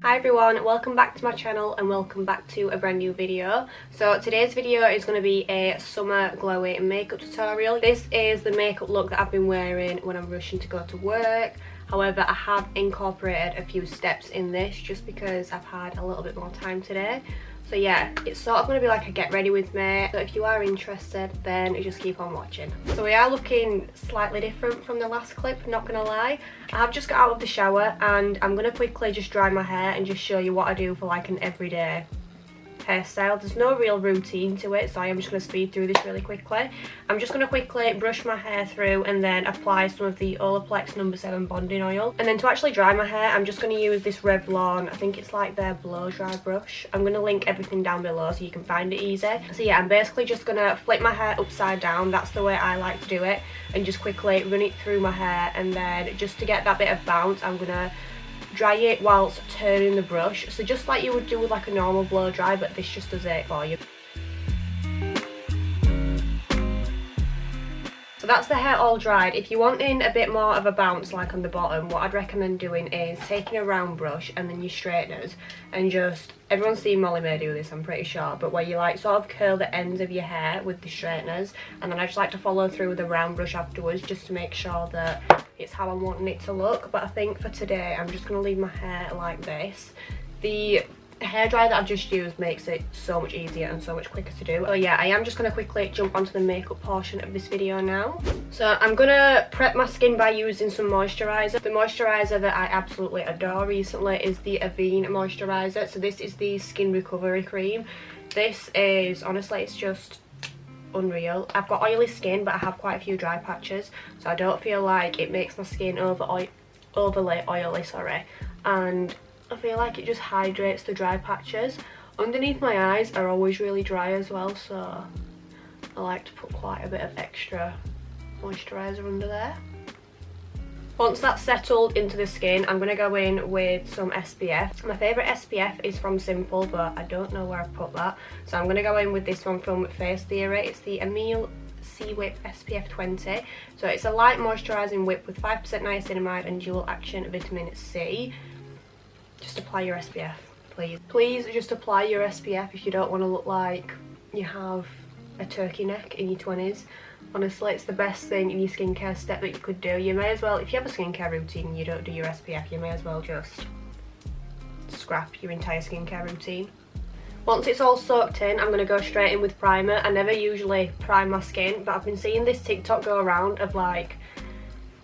Hi everyone, welcome back to my channel and welcome back to a brand new video. So today's video is going to be a summer glowy makeup tutorial. This is the makeup look that I've been wearing when I'm rushing to go to work. However, I have incorporated a few steps in this just because I've had a little bit more time today. So yeah, it's sort of going to be like a get ready with me. So if you are interested, then just keep on watching. So we are looking slightly different from the last clip, not going to lie. I have just got out of the shower and I'm going to quickly just dry my hair and just show you what I do for like an everyday hairstyle. There's no real routine to it, so I am just going to speed through this really quickly. I'm just going to quickly brush my hair through and then apply some of the Olaplex No. 7 bonding oil. And then to actually dry my hair, I'm just going to use this Revlon, I think it's like their blow dry brush. I'm going to link everything down below so you can find it easy. So yeah, I'm basically just going to flip my hair upside down. That's the way I like to do it, and just quickly run it through my hair, and then just to get that bit of bounce, I'm going to dry it whilst turning the brush, so just like you would do with like a normal blow dry, but this just does it for you. So that's the hair all dried. If you want in a bit more of a bounce like on the bottom, what I'd recommend doing is taking a round brush and then your straighteners and just, everyone's seen Molly May do this I'm pretty sure, but where you like sort of curl the ends of your hair with the straighteners, and then I just like to follow through with a round brush afterwards just to make sure that it's how I'm wanting it to look. But I think for today I'm just going to leave my hair like this. The hairdryer that I've just used makes it so much easier and so much quicker to do. So yeah, I am just going to quickly jump onto the makeup portion of this video now. So I'm going to prep my skin by using some moisturizer. The moisturizer that I absolutely adore recently is the Avene moisturizer. So this is the skin recovery cream. This is, honestly, it's just unreal. I've got oily skin, but I have quite a few dry patches, so I don't feel like it makes my skin overly oily, and I feel like it just hydrates the dry patches. Underneath my eyes are always really dry as well, so I like to put quite a bit of extra moisturizer under there. Once that's settled into the skin, I'm going to go in with some SPF. My favourite SPF is from Simple, but I don't know where I put that. So I'm going to go in with this one from Facetheory. It's the Emil C Whip SPF 20. So it's a light moisturising whip with 5% niacinamide and dual action vitamin C. Just apply your SPF, please. Please just apply your SPF if you don't want to look like you have a turkey neck in your 20s. Honestly, it's the best thing in your skincare step that you could do. You may as well, if you have a skincare routine and you don't do your SPF, you may as well just scrap your entire skincare routine. Once it's all soaked in, I'm going to go straight in with primer. I never usually prime my skin, but I've been seeing this TikTok go around of like,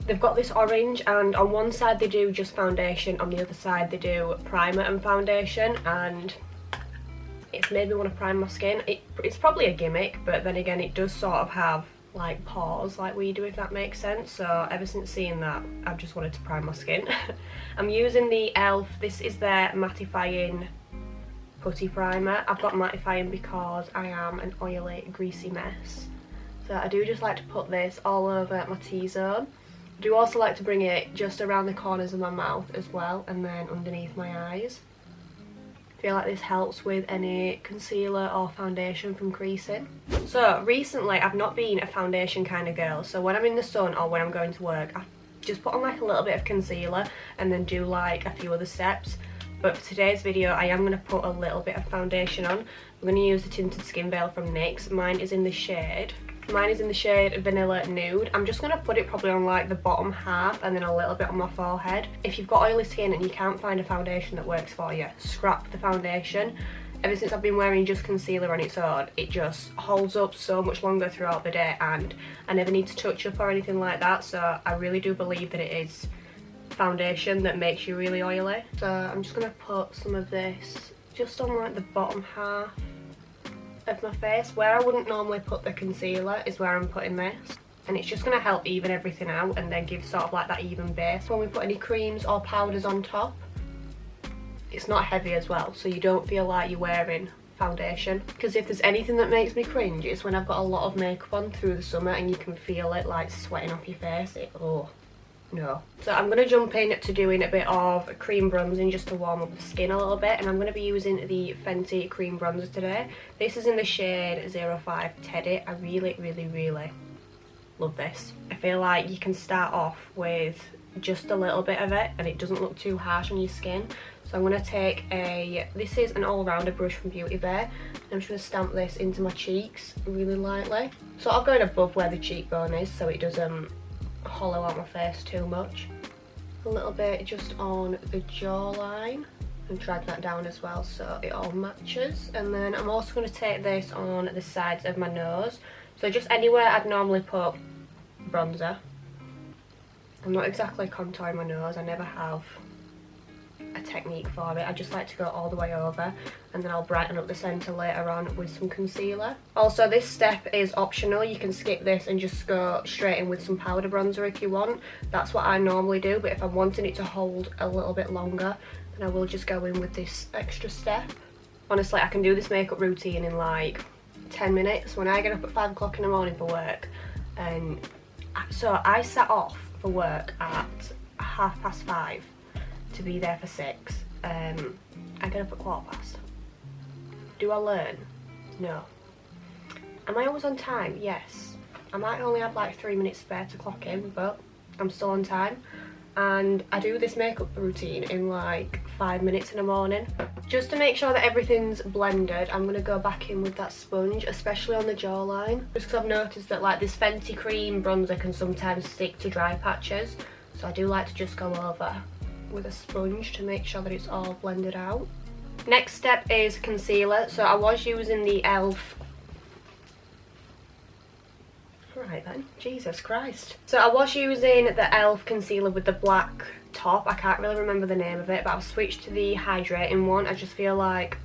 they've got this orange, and on one side they do just foundation, on the other side they do primer and foundation, and it's made me want to prime my skin. It's probably a gimmick, but then again it does sort of have like pores like we do, if that makes sense. So ever since seeing that, I've just wanted to prime my skin. I'm using the e.l.f. This is their mattifying putty primer. I've got mattifying because I am an oily, greasy mess. So I do just like to put this all over my T-zone. I do also like to bring it just around the corners of my mouth as well, and then underneath my eyes. I feel like this helps with any concealer or foundation from creasing. So recently I've not been a foundation kind of girl, so when I'm in the sun or when I'm going to work, I just put on like a little bit of concealer and then do like a few other steps. But for today's video I am going to put a little bit of foundation on. I'm going to use the Tinted Skin Veil from NYX. Mine is in the shade Vanilla Nude. I'm just going to put it probably on like the bottom half and then a little bit on my forehead. If you've got oily skin and you can't find a foundation that works for you, scrap the foundation. Ever since I've been wearing just concealer on its own, it just holds up so much longer throughout the day, and I never need to touch up or anything like that. So I really do believe that it is foundation that makes you really oily. So I'm just going to put some of this just on like the bottom half of my face. Where I wouldn't normally put the concealer is where I'm putting this, and it's just going to help even everything out and then give sort of like that even base when we put any creams or powders on top. It's not heavy as well, so you don't feel like you're wearing foundation, because if there's anything that makes me cringe, it's when I've got a lot of makeup on through the summer and you can feel it like sweating off your face. Oh no. So I'm going to jump in to doing a bit of cream bronzing just to warm up the skin a little bit, and I'm going to be using the Fenty cream bronzer today. This is in the shade 05 Teddy. I really love this. I feel like you can start off with just a little bit of it and it doesn't look too harsh on your skin. So I'm going to take this is an all-rounder brush from Beauty Bay. I'm just going to stamp this into my cheeks really lightly. Sort of going above where the cheekbone is so it doesn't hollow out my face too much. A little bit just on the jawline and drag that down as well so it all matches. And then I'm also going to take this on the sides of my nose. So just anywhere I'd normally put bronzer. I'm not exactly contouring my nose, I never have a technique for it. I just like to go all the way over and then I'll brighten up the centre later on with some concealer. Also, this step is optional, you can skip this and just go straight in with some powder bronzer if you want. That's what I normally do, but if I'm wanting it to hold a little bit longer then I will just go in with this extra step. Honestly, I can do this makeup routine in like 10 minutes when I get up at 5 o'clock in the morning for work. And so I set off for work at 5:30 to be there for 6. I get up at 15:15. Do I learn? No. Am I always on time? Yes. I might only have like 3 minutes spare to clock in, but I'm still on time. And I do this makeup routine in like 5 minutes in the morning. Just to make sure that everything's blended, I'm going to go back in with that sponge, especially on the jawline. Just because I've noticed that like this Fenty cream bronzer can sometimes stick to dry patches. So I do like to just go over with a sponge to make sure that it's all blended out. Next step is concealer. So I was using the e.l.f. Right then, Jesus Christ. So I was using the e.l.f. concealer with the black top. I can't really remember the name of it, but I've switched to the hydrating one. I just feel like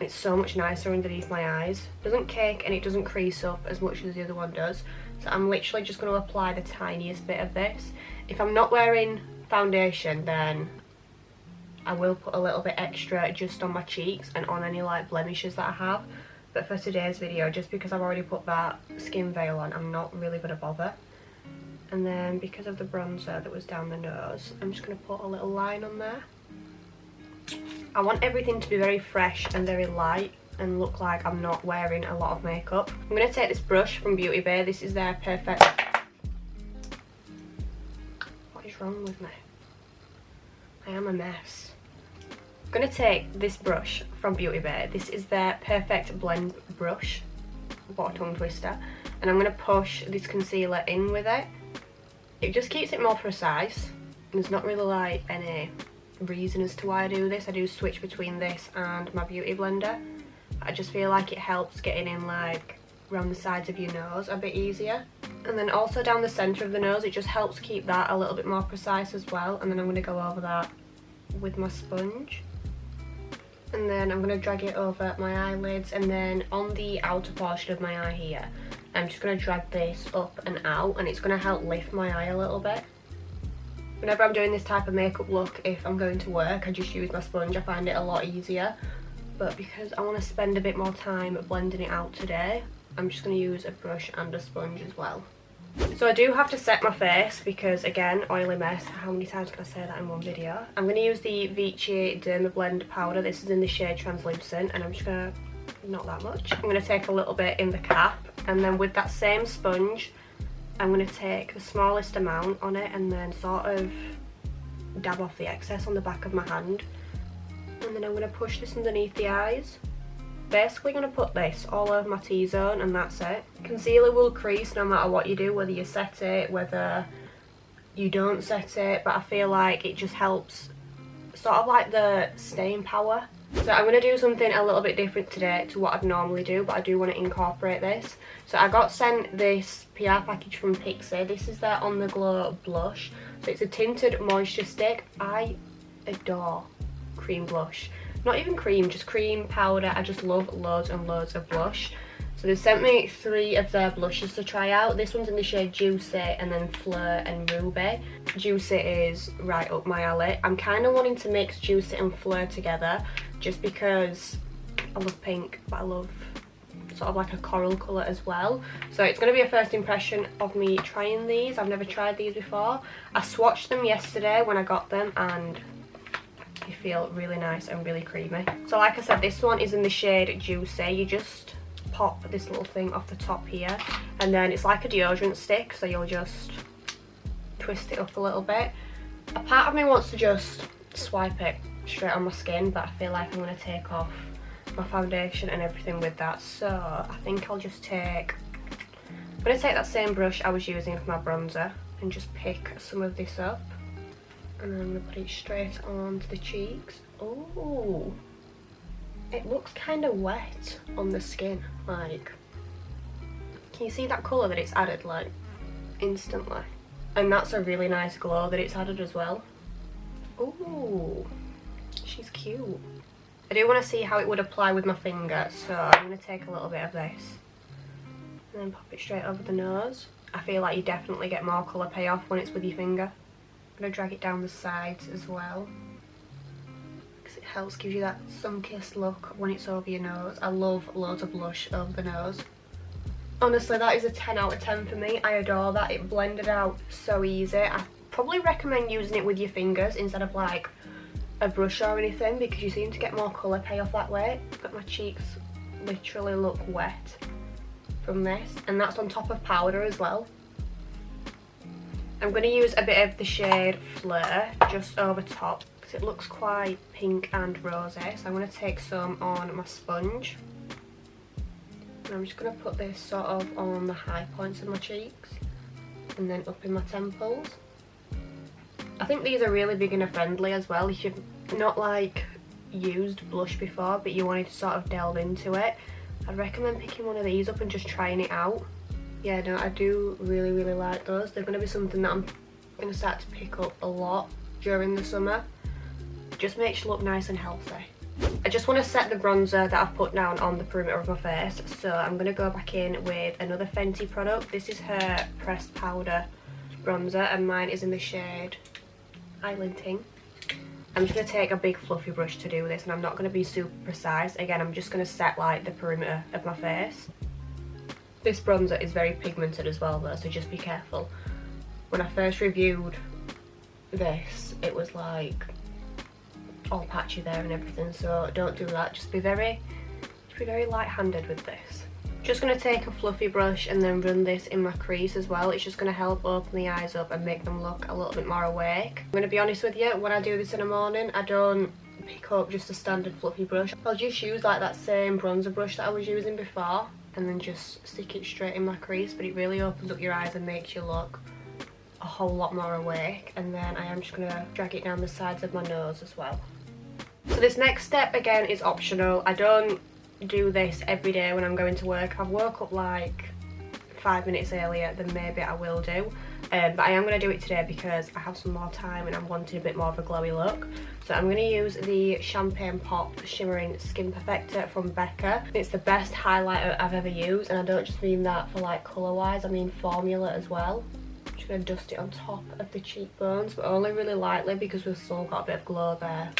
it's so much nicer underneath my eyes. It doesn't cake and it doesn't crease up as much as the other one does. So I'm literally just going to apply the tiniest bit of this. If I'm not wearing foundation, then I will put a little bit extra just on my cheeks and on any like blemishes that I have. But for today's video, just because I've already put that skin veil on, I'm not really going to bother. And then because of the bronzer that was down the nose, I'm just going to put a little line on there. I want everything to be very fresh and very light and look like I'm not wearing a lot of makeup. I'm going to take this brush from Beauty Bay. This is their perfect... What is wrong with me? I am a mess. I'm going to take this brush from Beauty Bay. This is their perfect blend brush. What a tongue twister. And I'm going to push this concealer in with it. It just keeps it more precise. There's not really like any reason as to why I do this. I do switch between this and my beauty blender. I just feel like it helps getting in like around the sides of your nose a bit easier. And then also down the centre of the nose, it just helps keep that a little bit more precise as well. And then I'm going to go over that with my sponge. And then I'm going to drag it over my eyelids, and then on the outer portion of my eye here, I'm just going to drag this up and out, and it's going to help lift my eye a little bit. Whenever I'm doing this type of makeup look, if I'm going to work, I just use my sponge. I find it a lot easier. But because I want to spend a bit more time blending it out today, I'm just going to use a brush and a sponge as well. So I do have to set my face because, again, oily mess. How many times can I say that in one video? I'm going to use the Vichy dermablend powder. This is in the shade translucent, and I'm just going to, not that much. I'm going to take a little bit in the cap, and then with that same sponge, I'm going to take the smallest amount on it and then sort of dab off the excess on the back of my hand. And then I'm going to push this underneath the eyes. Basically going to put this all over my T-zone, and that's it. Concealer will crease no matter what you do, whether you set it, whether you don't set it, but I feel like it just helps sort of like the staying power. So I'm going to do something a little bit different today to what I'd normally do, but I do want to incorporate this. So I got sent this PR package from Pixi. This is their On The Glow blush. So it's a tinted moisture stick. I adore cream blush. Not even cream, just cream powder. I just love loads and loads of blush. So they sent me 3 of their blushes to try out. This one's in the shade Juicy, and then Fleur and Ruby. Juicy is right up my alley. I'm kind of wanting to mix Juicy and Fleur together just because I love pink, but I love sort of like a coral colour as well. So it's going to be a first impression of me trying these. I've never tried these before. I swatched them yesterday when I got them, and they feel really nice and really creamy. So like I said, this one is in the shade Juicy. You just pop this little thing off the top here, and then it's like a deodorant stick, so you'll just twist it up a little bit, A part of me wants to just swipe it straight on my skin, but I feel like I'm going to take off my foundation and everything with that, so I think I'll just take, I'm going to take that same brush I was using for my bronzer and just pick some of this up, and then I'm going to put it straight onto the cheeks. Oh, it looks kind of wet on the skin, like, can you see that colour that it's added, like, instantly? And that's a really nice glow that it's added as well. Ooh, she's cute. I do want to see how it would apply with my finger, so I'm going to take a little bit of this and then pop it straight over the nose. I feel like you definitely get more colour payoff when it's with your finger. I'm going to drag it down the sides as well, because it helps give you that sun-kissed look when it's over your nose. I love loads of blush over the nose. Honestly, that is a 10 out of 10 for me. I adore that. It blended out so easy. I probably recommend using it with your fingers instead of like a brush or anything, because you seem to get more colour payoff that way. But my cheeks literally look wet from this, and that's on top of powder as well. I'm going to use a bit of the shade Flare just over top because it looks quite pink and rosy. So I'm going to take some on my sponge. And I'm just going to put this sort of on the high points of my cheeks and then up in my temples. I think these are really beginner friendly as well. If you've not like used blush before but you wanted to sort of delve into it, I'd recommend picking one of these up and just trying it out. Yeah, no, I do really like those. They're going to be something that I'm going to start to pick up a lot during the summer. Just makes you look nice and healthy. I just want to set the bronzer that I've put down on the perimeter of my face, so I'm going to go back in with another Fenty product. This is her pressed powder bronzer and mine is in the shade Island Ting. I'm just going to take a big fluffy brush to do this, and I'm not going to be super precise. Again, I'm just going to set like the perimeter of my face. This bronzer is very pigmented as well though, so just be careful. When I first reviewed this, it was like all patchy there and everything, so don't do that. Just be very light-handed with this. Just going to take a fluffy brush and then run this in my crease as well. It's just going to help open the eyes up and make them look a little bit more awake. I'm going to be honest with you, when I do this in the morning, I don't pick up just a standard fluffy brush. I'll just use like that same bronzer brush that I was using before and then just stick it straight in my crease, but it really opens up your eyes and makes you look a whole lot more awake. And then I am just going to drag it down the sides of my nose as well. So this next step again is optional. I don't do this every day when I'm going to work. If I've woke up like 5 minutes earlier, then maybe I will do. But I am going to do it today because I have some more time and I'm wanting a bit more of a glowy look. So I'm going to use the Champagne Pop Shimmering Skin Perfector from Becca. It's the best highlighter I've ever used, and I don't just mean that for like colour wise, I mean formula as well. I'm just going to dust it on top of the cheekbones, but only really lightly because we've still got a bit of glow there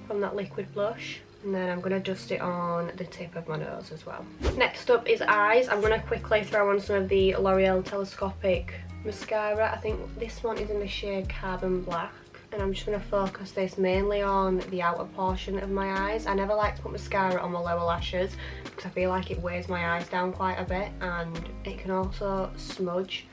from that liquid blush. And then I'm going to dust it on the tip of my nose as well. Next up is eyes. I'm going to quickly throw on some of the L'Oreal Telescopic mascara. I think this one is in the shade Carbon Black. And I'm just going to focus this mainly on the outer portion of my eyes. I never like to put mascara on my lower lashes because I feel like it weighs my eyes down quite a bit, and it can also smudge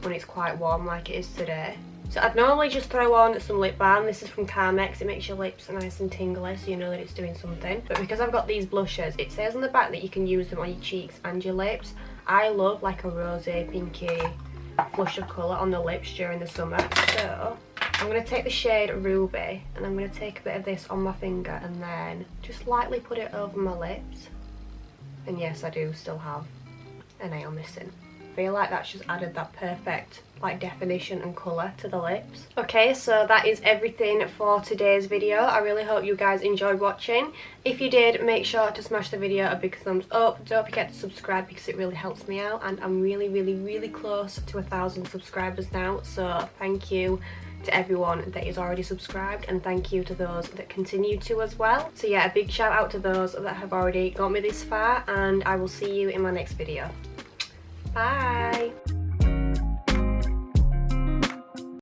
when it's quite warm like it is today. So I'd normally just throw on some lip balm. This is from Carmex. It makes your lips nice and tingly, so you know that it's doing something. But because I've got these blushes, it says on the back that you can use them on your cheeks and your lips. I love like a rosy, pinky flush of colour on the lips during the summer. So I'm going to take the shade Ruby and I'm going to take a bit of this on my finger and then just lightly put it over my lips. And yes, I do still have a nail missing. I feel like that's just added that perfect like definition and colour to the lips. Okay, so that is everything for today's video. I really hope you guys enjoyed watching. If you did, make sure to smash the video a big thumbs up. Don't forget to subscribe because it really helps me out, and I'm really close to 1,000 subscribers now, so thank you to everyone that is already subscribed, and thank you to those that continue to as well. So yeah, a big shout out to those that have already got me this far, and I will see you in my next video. Bye!